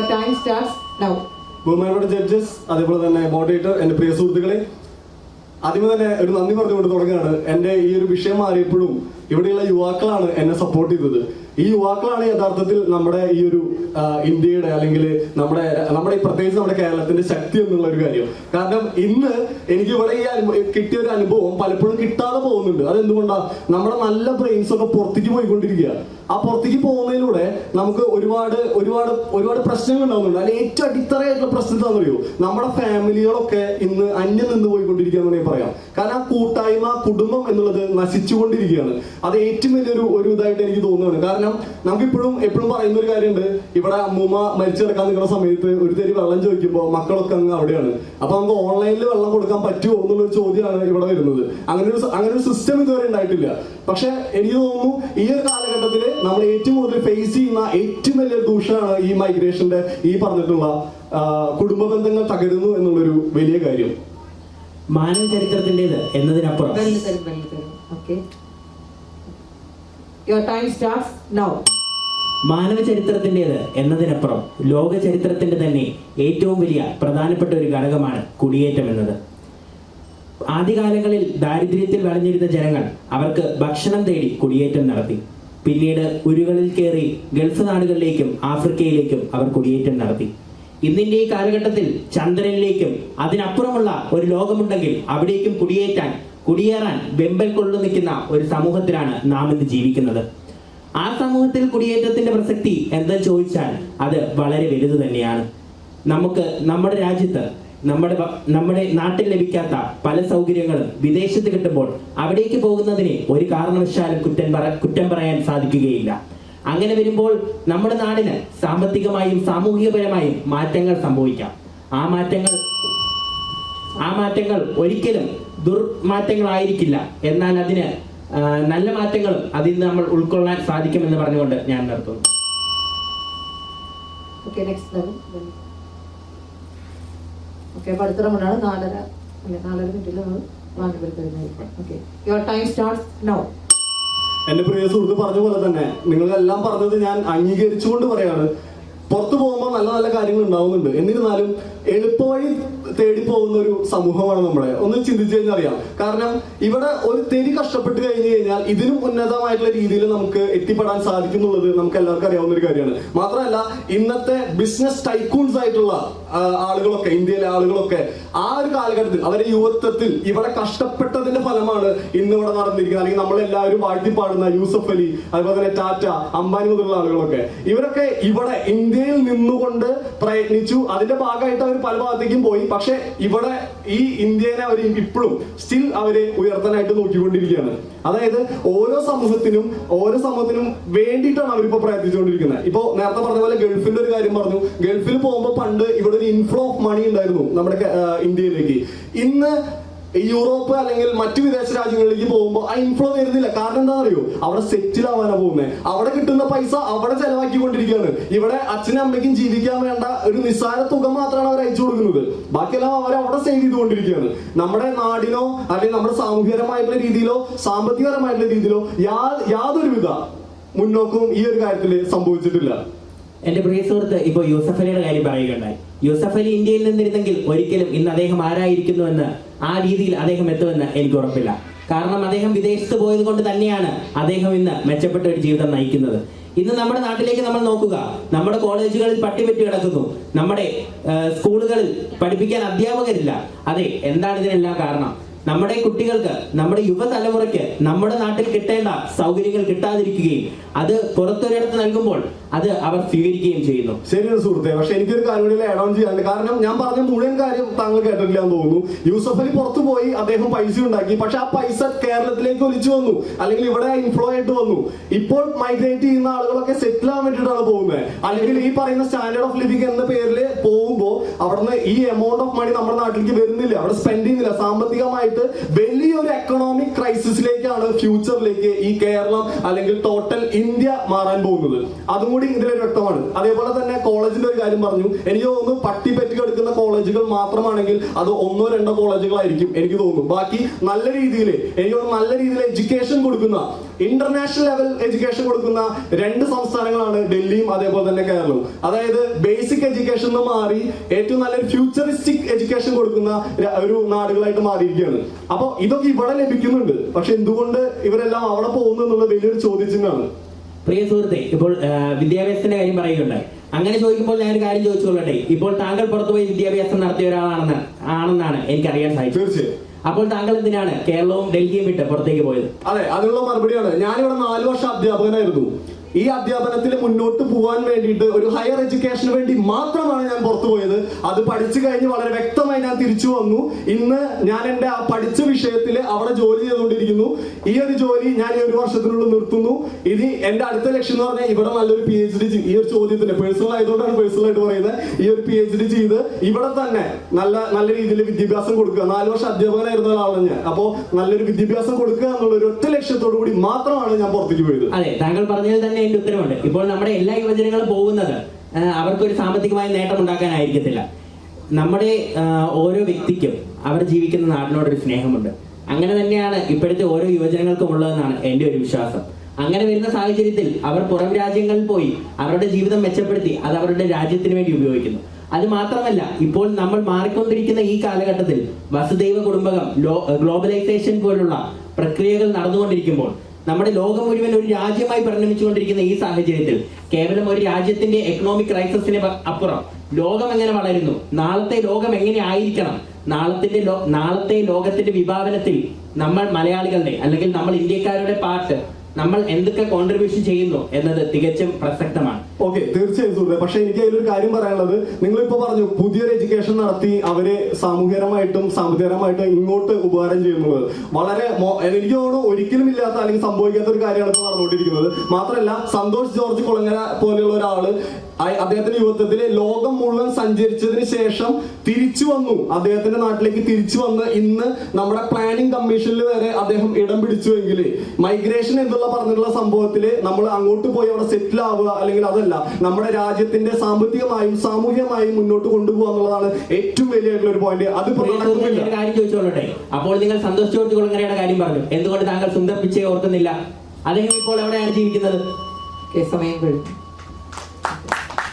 Your time starts now. ബഹുമാനപ്പെട്ട judges, അതേപോലെ തന്നെ മോഡറേറ്റർ, എൻ്റെ പ്രിയ സുഹൃത്തുക്കളെ, ആദ്യമേ തന്നെ ഒരു നന്ദി പറഞ്ഞുകൊണ്ട് തുടങ്ങുകയാണ്. എൻ്റെ ഈ ഒരു വിഷയം മാറിയപ്പോഴും ഇവിടെയുള്ള യുവാക്കളാണ് എന്നെ സപ്പോർട്ട് ചെയ്തത്. ഈ യുവാക്കളാണ് യഥാർത്ഥത്തിൽ നമ്മുടെ ഈ ഒരു ഇന്ത്യയുടെ അല്ലെങ്കിൽ നമ്മുടെ ഈ പ്രത്യേകിച്ച് നമ്മുടെ കേരളത്തിന്റെ ശക്തി എന്നുള്ള ഒരു കാര്യം. കാരണം ഇന്ന് എനിക്ക് ഇവിടെ ഈ കിട്ടിയ ഒരു അനുഭവം പലപ്പോഴും കിട്ടാതെ പോകുന്നുണ്ട്. അതെന്തുകൊണ്ടാണ്? നമ്മുടെ നല്ല ബ്രെയിൻസ് ഒക്കെ പുറത്തേക്ക് പോയിക്കൊണ്ടിരിക്കുക. ആ പുറത്തേക്ക് പോകുന്നതിലൂടെ നമുക്ക് ഒരുപാട് ഒരുപാട് ഒരുപാട് പ്രശ്നങ്ങൾ ഉണ്ടാവുന്നുണ്ട്. അതിൽ ഏറ്റവും അടിത്തറയായിട്ടുള്ള പ്രശ്നം എന്താണെന്ന് അറിയോ? നമ്മുടെ ഫാമിലികളൊക്കെ ഇന്ന് അന്യം നിന്ന് പോയിക്കൊണ്ടിരിക്കുക എന്ന് പറയാം. കാരണം ആ കൂട്ടായ്മ, കുടുംബം എന്നുള്ളത് നശിച്ചുകൊണ്ടിരിക്കുകയാണ്. അത് ഏറ്റവും വലിയൊരു ഇതായിട്ട് എനിക്ക് തോന്നുകയാണ്. കാരണം നമുക്കിപ്പോഴും എപ്പോഴും പറയുന്ന ഒരു കാര്യമുണ്ട്, ഇവിടെ അമ്മൂമ്മ മരിച്ചു കിടക്കാൻ നിൽക്കുന്ന സമയത്ത് ഒരു തരി വെള്ളം ചോദിക്കുമ്പോൾ മക്കളൊക്കെ അങ്ങ് അവിടെയാണ്. അപ്പൊ നമുക്ക് ഓൺലൈനിൽ വെള്ളം കൊടുക്കാൻ പറ്റുമോ എന്നുള്ളൊരു ചോദ്യമാണ് ഇവിടെ വരുന്നത്. അങ്ങനെ ഒരു സിസ്റ്റം ഇതുവരെ ഉണ്ടായിട്ടില്ല. പക്ഷെ എനിക്ക് തോന്നുന്നു ഈ ഒരു കാലഘട്ടത്തിൽ നമ്മൾ ഏറ്റവും കൂടുതൽ ഫേസ് ചെയ്യുന്ന ഏറ്റവും വലിയ ദൂഷ്യമാണ് ഈ മൈഗ്രേഷന്റെ ഈ പറഞ്ഞിട്ടുള്ള കുടുംബ ബന്ധങ്ങൾ തകരുന്നു എന്നുള്ളൊരു വലിയ കാര്യം. മാനവ ചരിത്രത്തിൻ്റെത് എന്നതിനപ്പുറം Your time starts now. മാനവ ചരിത്രത്തിൻ്റെത് എന്നതിനപ്പുറം ലോക ചരിത്രത്തിന്റെ തന്നെ ഏറ്റവും വലിയ പ്രധാനപ്പെട്ട ഒരു ഘടകമാണ് കുടിയേറ്റം എന്നത്. ആദ്യകാലങ്ങളിൽ ദാരിദ്ര്യത്തിൽ വലഞ്ഞിരുന്ന ജനങ്ങൾ അവർക്ക് ഭക്ഷണം തേടി കുടിയേറ്റം നടത്തി. പിന്നീട് ഉരുകളിൽ കയറി ഗൾഫ് നാടുകളിലേക്കും ആഫ്രിക്കയിലേക്കും അവർ കുടിയേറ്റം നടത്തി. ഇന്നിന്റെ ഈ കാലഘട്ടത്തിൽ ചന്ദ്രനിലേക്കും അതിനപ്പുറമുള്ള ഒരു ലോകമുണ്ടെങ്കിൽ അവിടേക്കും കുടിയേറാൻ വെമ്പൽ കൊള്ളു നിൽക്കുന്ന ഒരു സമൂഹത്തിലാണ് നാം ഇന്ന് ജീവിക്കുന്നത്. ആ സമൂഹത്തിൽ കുടിയേറ്റത്തിന്റെ പ്രസക്തി എന്തെന്ന് ചോദിച്ചാൽ അത് വളരെ വലുത് തന്നെയാണ്. നമുക്ക് നമ്മുടെ രാജ്യത്ത് നമ്മുടെ നാട്ടിൽ ലഭിക്കാത്ത പല സൗകര്യങ്ങളും വിദേശത്ത് കിട്ടുമ്പോൾ അവിടേക്ക് പോകുന്നതിനെ ഒരു കാരണവശാലും കുറ്റം പറയാൻ സാധിക്കുകയില്ല. അങ്ങനെ വരുമ്പോൾ നമ്മുടെ നാടിന് സാമ്പത്തികമായും സാമൂഹികപരമായും മാറ്റങ്ങൾ സംഭവിക്കാം. ആ മാറ്റങ്ങൾ ഒരിക്കലും ദുർമാറ്റങ്ങളായിരിക്കില്ല. എന്നാൽ അതിന് നല്ല മാറ്റങ്ങളും അതിൽ നിന്ന് നമ്മൾ ഉൾക്കൊള്ളാൻ സാധിക്കുമെന്ന് പറഞ്ഞുകൊണ്ട് ഞാൻ നിർത്തുന്നു. അപ്പൊ അടുത്ത റൗണ്ടാണ് 4.5 മിനിറ്റിൽ നമ്മൾ വാങ്ങിപ്പെടുത്തുന്നത്. Your time starts now. എന്റെ പ്രിയ സുഹൃത്ത് പറഞ്ഞ പോലെ തന്നെ നിങ്ങളെല്ലാം പറഞ്ഞത് ഞാൻ അംഗീകരിച്ചുകൊണ്ട് പറയാണ്. പുറത്തു പോകുമ്പോൾ നല്ല നല്ല കാര്യങ്ങൾ ഉണ്ടാവുന്നുണ്ട്. എന്നിരുന്നാലും എളുപ്പവഴി തേടി പോകുന്ന ഒരു സമൂഹമാണ് നമ്മളെ. ഒന്ന് ചിന്തിച്ചു കഴിഞ്ഞാൽ അറിയാം. കാരണം ഇവിടെ ഒരു തെരി കഷ്ടപ്പെട്ട് കഴിഞ്ഞു കഴിഞ്ഞാൽ ഇതിനും ഉന്നതമായിട്ടുള്ള രീതിയിൽ നമുക്ക് എത്തിപ്പെടാൻ സാധിക്കുന്നുള്ളത് നമുക്ക് എല്ലാവർക്കും അറിയാവുന്ന ഒരു കാര്യമാണ്. മാത്രമല്ല ഇന്നത്തെ ബിസിനസ് ടൈക്കൂൺസ് ആയിട്ടുള്ള ആളുകളൊക്കെ, ഇന്ത്യയിലെ ആളുകളൊക്കെ ആ ഒരു കാലഘട്ടത്തിൽ അവരുടെ യുവത്വത്തിൽ ഇവിടെ കഷ്ടപ്പെട്ടതിന്റെ ഫലമാണ് ഇന്ന് ഇവിടെ നടന്നിരിക്കുന്നത്. അല്ലെങ്കിൽ നമ്മളെല്ലാവരും വാഴ്ത്തിപ്പാടുന്ന യൂസഫ് അലി, അതുപോലെ തന്നെ ടാറ്റ, അംബാനി മുതലുള്ള ആളുകളൊക്കെ ഇവരൊക്കെ ഇവിടെ ഇന്ത്യയിൽ നിന്നുകൊണ്ട് പ്രയത്നിച്ചു. അതിന്റെ ഭാഗമായിട്ട് അവർ പല ഭാഗത്തേക്കും പോയി. പക്ഷെ ഇവിടെ ഈ ഇന്ത്യനെ അവർ ഇപ്പോഴും സ്റ്റിൽ അവരെ ഉയർത്താനായിട്ട് നോക്കിക്കൊണ്ടിരിക്കുകയാണ്. അതായത് ഓരോ സമൂഹത്തിനും വേണ്ടിയിട്ടാണ് അവരിപ്പോ പ്രയത്നിച്ചുകൊണ്ടിരിക്കുന്നത്. ഇപ്പോ നേരത്തെ പറഞ്ഞ പോലെ ഗൾഫിന്റെ ഒരു കാര്യം പറഞ്ഞു. ഗൾഫിൽ പോകുമ്പോൾ പണ്ട് ഇവിടെ ഒരു ഇൻഫ്ലോ ഓഫ് മണി ഉണ്ടായിരുന്നു നമ്മുടെ ഇന്ത്യയിലേക്ക്. ഇന്ന് യൂറോപ്പ് അല്ലെങ്കിൽ മറ്റു വിദേശ രാജ്യങ്ങളിലേക്ക് പോകുമ്പോൾ ആ ഇൻഫ്ലോ വരുന്നില്ല. കാരണം എന്താണെന്ന് അറിയോ? അവിടെ സെറ്റിൽ ആവാനാ പോകുന്നത്. അവിടെ കിട്ടുന്ന പൈസ അവിടെ ചെലവാക്കിക്കൊണ്ടിരിക്കുകയാണ്. ഇവിടെ അച്ഛനും അമ്മയ്ക്കും ജീവിക്കാൻ വേണ്ട ഒരു നിസ്സാര തുക മാത്രമാണ് അവർ അയച്ചു കൊടുക്കുന്നത്. ബാക്കിയെല്ലാം അവർ അവിടെ സേവ് ചെയ്തുകൊണ്ടിരിക്കുകയാണ്. നമ്മുടെ നാടിനോ അല്ലെങ്കിൽ നമ്മുടെ സാമൂഹികപരമായിട്ടുള്ള രീതിയിലോ സാമ്പത്തികപരമായിട്ടുള്ള രീതിയിലോ യാതൊരുവിധ മുന്നോക്കവും ഈ ഒരു കാര്യത്തിൽ സംഭവിച്ചിട്ടില്ല. എന്റെ പ്രിയ സുഹൃത്ത് ഇപ്പോൾ യൂസഫ് അലിയുടെ കാര്യം പറയുകയുണ്ടായി. യൂസഫ് അലി ഇന്ത്യയിൽ നിന്നിരുന്നെങ്കിൽ ഒരിക്കലും ഇന്ന് അദ്ദേഹം ആരായിരിക്കുന്നുവെന്ന് ആ രീതിയിൽ അദ്ദേഹം എത്തുമെന്ന് എനിക്ക് ഉറപ്പില്ല. കാരണം അദ്ദേഹം വിദേശത്ത് പോയത് കൊണ്ട് തന്നെയാണ് അദ്ദേഹം ഇന്ന് മെച്ചപ്പെട്ട ഒരു ജീവിതം നയിക്കുന്നത്. ഇന്ന് നമ്മുടെ നാട്ടിലേക്ക് നമ്മൾ നോക്കുക. നമ്മുടെ കോളേജുകളിൽ പട്ടിപറ്റി കിടക്കുന്നു. നമ്മുടെ സ്കൂളുകളിൽ പഠിപ്പിക്കാൻ അധ്യാപകരില്ല. അതെ, എന്താണ് ഇതിനെല്ലാം കാരണം? നമ്മുടെ കുട്ടികൾക്ക്, നമ്മുടെ യുവതലമുറയ്ക്ക് നമ്മുടെ നാട്ടിൽ കിട്ടേണ്ട സൗകര്യങ്ങൾ കിട്ടാതിരിക്കുകയും അത് പുറത്തൊരിടത്ത് നൽകുമ്പോൾ അത് അവർ സ്വീകരിക്കുകയും ചെയ്യുന്നു. ശരിയാണ് സുഹൃത്തെ. പക്ഷെ എനിക്കൊരു കാര്യം കൂടി ആഡ് ഓൺ ചെയ്യാനുണ്ട്. കാരണം ഞാൻ പറഞ്ഞ മുഴുവൻ കാര്യം താങ്കൾ കേട്ടിട്ടില്ല എന്ന് തോന്നുന്നു. യൂസഫ് അലി പുറത്തു പോയി അദ്ദേഹം പൈസ ഉണ്ടാക്കി. പക്ഷെ ആ പൈസ കേരളത്തിലേക്ക് ഒലിച്ചു വന്നു, അല്ലെങ്കിൽ ഇവിടെ ഇൻഫ്ലോ ആയിട്ട് വന്നു. ഇപ്പോൾ മൈഗ്രേറ്റ് ചെയ്യുന്ന ആളുകളൊക്കെ സെറ്റിൽ ആവാൻ വേണ്ടിയിട്ടാണ് പോകുന്നത്. അല്ലെങ്കിൽ ഈ പറയുന്ന സ്റ്റാൻഡേർഡ് ഓഫ് ലിവിംഗ് എന്ന പേരിൽ പോകുമ്പോൾ അവിടുന്ന് ഈ എമൗണ്ട് ഓഫ് മണി നമ്മുടെ നാട്ടിലേക്ക് വരുന്നില്ല, അവിടെ സ്പെൻഡ് ചെയ്യുന്നില്ല. സാമ്പത്തികമായിട്ട് ആയിട്ട് വലിയൊരു എക്കണോമിക് ക്രൈസിസിലേക്കാണ് ഫ്യൂച്ചറിലേക്ക് ഈ കേരളം അല്ലെങ്കിൽ ടോട്ടൽ ഇന്ത്യ മാറാൻ പോകുന്നത്. അതും കൂടി ഇതിലൊരു വ്യക്തമാണ്. അതേപോലെ തന്നെ കോളേജിന്റെ ഒരു കാര്യം പറഞ്ഞു. എനിക്ക് തോന്നുന്നു പട്ടി പറ്റി കിടക്കുന്ന കോളേജുകൾ മാത്രമാണെങ്കിൽ അത് 1-2 കോളേജുകളായിരിക്കും എനിക്ക് തോന്നുന്നു. ബാക്കി നല്ല രീതിയിൽ എനിക്ക് തോന്നുന്നു നല്ല രീതിയിൽ എഡ്യൂക്കേഷൻ കൊടുക്കുന്ന, ഇന്റർനാഷണൽ ലെവൽ എഡ്യൂക്കേഷൻ കൊടുക്കുന്ന 2 സംസ്ഥാനങ്ങളാണ് ഡൽഹിയും അതേപോലെ തന്നെ കേരളവും. അതായത് ബേസിക് എഡ്യൂക്കേഷൻ മാറി ഏറ്റവും നല്ലൊരു ഫ്യൂച്ചറിസ്റ്റിക് എഡ്യൂക്കേഷൻ കൊടുക്കുന്ന ഒരു നാടുകളായിട്ട് മാറിയിരിക്കുകയാണ്. അപ്പൊ ഇതൊക്കെ ഇവിടെ ലഭിക്കുന്നുണ്ട്. പക്ഷെ എന്തുകൊണ്ട് ഇവരെല്ലാം അവിടെ പോകുന്നു എന്നുള്ള വലിയൊരു ചോദ്യചിഹ്നമാണ്. പ്രിയ സുഹൃത്തെ, ഇപ്പോൾ വിദ്യാഭ്യാസത്തിന്റെ കാര്യം പറയുകയുണ്ടായി. അങ്ങനെ ചോദിക്കുമ്പോൾ ഞാനൊരു കാര്യം ചോദിച്ചുകൊള്ളട്ടെ. ഇപ്പോൾ താങ്കൾ പുറത്തുപോയി വിദ്യാഭ്യാസം നടത്തിയ ഒരാളാണെന്നാണ് എനിക്കറിയാൻ സാധിച്ചത്. തീർച്ചയായും. അപ്പോൾ താങ്കൾ എന്തിനാണ് കേരളവും ഡൽഹിയും വിട്ട് പുറത്തേക്ക് പോയത്? അതെ, അതിനുള്ള മറുപടിയാണ്. ഞാനിവിടെ 4 വർഷം അധ്യാപകനായിരുന്നു. ഈ അധ്യാപനത്തിൽ മുന്നോട്ട് പോകാൻ വേണ്ടിയിട്ട് ഒരു ഹയർ എഡ്യൂക്കേഷന് വേണ്ടി മാത്രമാണ് ഞാൻ പുറത്തു പോയത്. അത് പഠിച്ചു കഴിഞ്ഞ് വളരെ വ്യക്തമായി ഞാൻ തിരിച്ചു വന്നു. ഇന്ന് ഞാൻ എന്റെ ആ പഠിച്ച വിഷയത്തിൽ അവിടെ ജോലി ചെയ്തുകൊണ്ടിരിക്കുന്നു. ഈ ഒരു ജോലി ഞാൻ ഈ 1 വർഷത്തിനുള്ളിൽ നിർത്തുന്നു. ഇനി എന്റെ അടുത്ത ലക്ഷ്യം എന്ന് പറഞ്ഞാൽ ഇവിടെ നല്ലൊരു PhD ഈ ഒരു ചോദ്യത്തിന് പേഴ്സണൽ ആയതുകൊണ്ടാണ് പേഴ്സണലായിട്ട് പറയുന്നത്. ഈ ഒരു PhD ചെയ്ത് ഇവിടെ തന്നെ നല്ല രീതിയിൽ വിദ്യാഭ്യാസം കൊടുക്കുക. 4 വർഷം അധ്യാപകനായിരുന്ന ഒരാളാണ് ഞാൻ. അപ്പോ നല്ലൊരു വിദ്യാഭ്യാസം കൊടുക്കുക എന്നുള്ള ഒരു ഒറ്റ ലക്ഷ്യത്തോടു കൂടി മാത്രമാണ് ഞാൻ പുറത്തേക്ക് പോയത്. അതെ, താങ്കൾ പറഞ്ഞതിൽ തന്നെ എന്റെ ഉത്തരവുണ്ട്. ഇപ്പോൾ നമ്മുടെ എല്ലാ യുവജനങ്ങളും പോകുന്നത് അവർക്കൊരു സാമ്പത്തികമായ നേട്ടം ഉണ്ടാക്കാനായിരിക്കത്തില്ല. നമ്മുടെ ഓരോ വ്യക്തിക്കും അവർ ജീവിക്കുന്ന നാടിനോടൊരു സ്നേഹമുണ്ട്. അങ്ങനെ തന്നെയാണ് ഇപ്പോഴത്തെ ഓരോ യുവജനങ്ങൾക്കും ഉള്ളതെന്നാണ് എൻ്റെ ഒരു വിശ്വാസം. അങ്ങനെ വരുന്ന സാഹചര്യത്തിൽ അവർ പുറം രാജ്യങ്ങളിൽ പോയി അവരുടെ ജീവിതം മെച്ചപ്പെടുത്തി അത് അവരുടെ രാജ്യത്തിന് വേണ്ടി ഉപയോഗിക്കുന്നു. അത് മാത്രമല്ല, ഇപ്പോൾ നമ്മൾ മാറിക്കൊണ്ടിരിക്കുന്ന ഈ കാലഘട്ടത്തിൽ വസുദൈവ കുടുംബകം, ഗ്ലോബലൈസേഷൻ പോലുള്ള പ്രക്രിയകൾ നടന്നുകൊണ്ടിരിക്കുമ്പോൾ നമ്മുടെ ലോകം മുഴുവൻ ഒരു രാജ്യമായി പരിണമിച്ചുകൊണ്ടിരിക്കുന്ന ഈ സാഹചര്യത്തിൽ കേവലം ഒരു രാജ്യത്തിന്റെ എക്കണോമിക് ക്രൈസിസിന് അപ്പുറം ലോകം എങ്ങനെ വളരുന്നു, നാളത്തെ ലോകം എങ്ങനെ ആയിരിക്കണം, നാളത്തെ ലോകത്തിന്റെ വിഭാവനത്തിൽ നമ്മൾ മലയാളികളുടെ അല്ലെങ്കിൽ നമ്മൾ ഇന്ത്യക്കാരുടെ പാർട്ട്, നമ്മൾ എന്തൊക്കെ കോൺട്രിബ്യൂഷൻ ചെയ്യുന്നു എന്നത് തികച്ചും പ്രസക്തമാണ്. ഓക്കെ, തീർച്ചയായും സുഹൃത്തെ. പക്ഷെ എനിക്ക് അതിലൊരു കാര്യം പറയാനുള്ളത്, നിങ്ങളിപ്പോ പറഞ്ഞു പുതിയൊരു എഡ്യൂക്കേഷൻ നടത്തി അവരെ സാമൂഹികമായിട്ടും സാമ്പത്തികമായിട്ടും ഇങ്ങോട്ട് ഉപകാരം ചെയ്യുന്നത് വളരെ എനിക്ക് തോന്നുന്നു ഒരിക്കലും ഇല്ലാത്ത അല്ലെങ്കിൽ സംഭവിക്കാത്ത ഒരു കാര്യമാണ് ഇപ്പോൾ നടന്നുകൊണ്ടിരിക്കുന്നത്. മാത്രമല്ല, സന്തോഷ് ജോർജ് കുളങ്ങര പോലെയുള്ള ഒരാള് അദ്ദേഹത്തിന്റെ യുവത്വത്തില് ലോകം മുഴുവൻ സഞ്ചരിച്ചതിന് ശേഷം തിരിച്ചു വന്നു, അദ്ദേഹത്തിന്റെ നാട്ടിലേക്ക് തിരിച്ചു വന്ന് ഇന്ന് നമ്മുടെ പ്ലാനിംഗ് കമ്മീഷനിൽ വരെ അദ്ദേഹം ഇടം പിടിച്ചുവെങ്കിൽ മൈഗ്രേഷൻ എന്നുള്ള പറഞ്ഞിട്ടുള്ള സംഭവത്തില് നമ്മൾ അങ്ങോട്ട് പോയി അവിടെ സെറ്റിൽ ആവുക അല്ലെങ്കിൽ അതല്ല നമ്മുടെ രാജ്യത്തിന്റെ സാമ്പത്തികമായും സാമൂഹികമായും മുന്നോട്ട് കൊണ്ടുപോകുക എന്നുള്ളതാണ് ഏറ്റവും വലിയായിട്ടുള്ള ഒരു പോയിന്റ്. അത് കാര്യം ചോദിച്ചോളട്ടെ. അപ്പോൾ നിങ്ങൾ സന്തോഷ് ജോർജ് കുളങ്ങരയുടെ കാര്യം പറഞ്ഞു, എന്തുകൊണ്ട് താങ്കൾ സുന്ദർ പിച്ചയെ ഓർക്കുന്നില്ല? അദ്ദേഹം ഇപ്പോൾ എവിടെയാണ് ജീവിക്കുന്നത്? സമയം കഴിഞ്ഞു.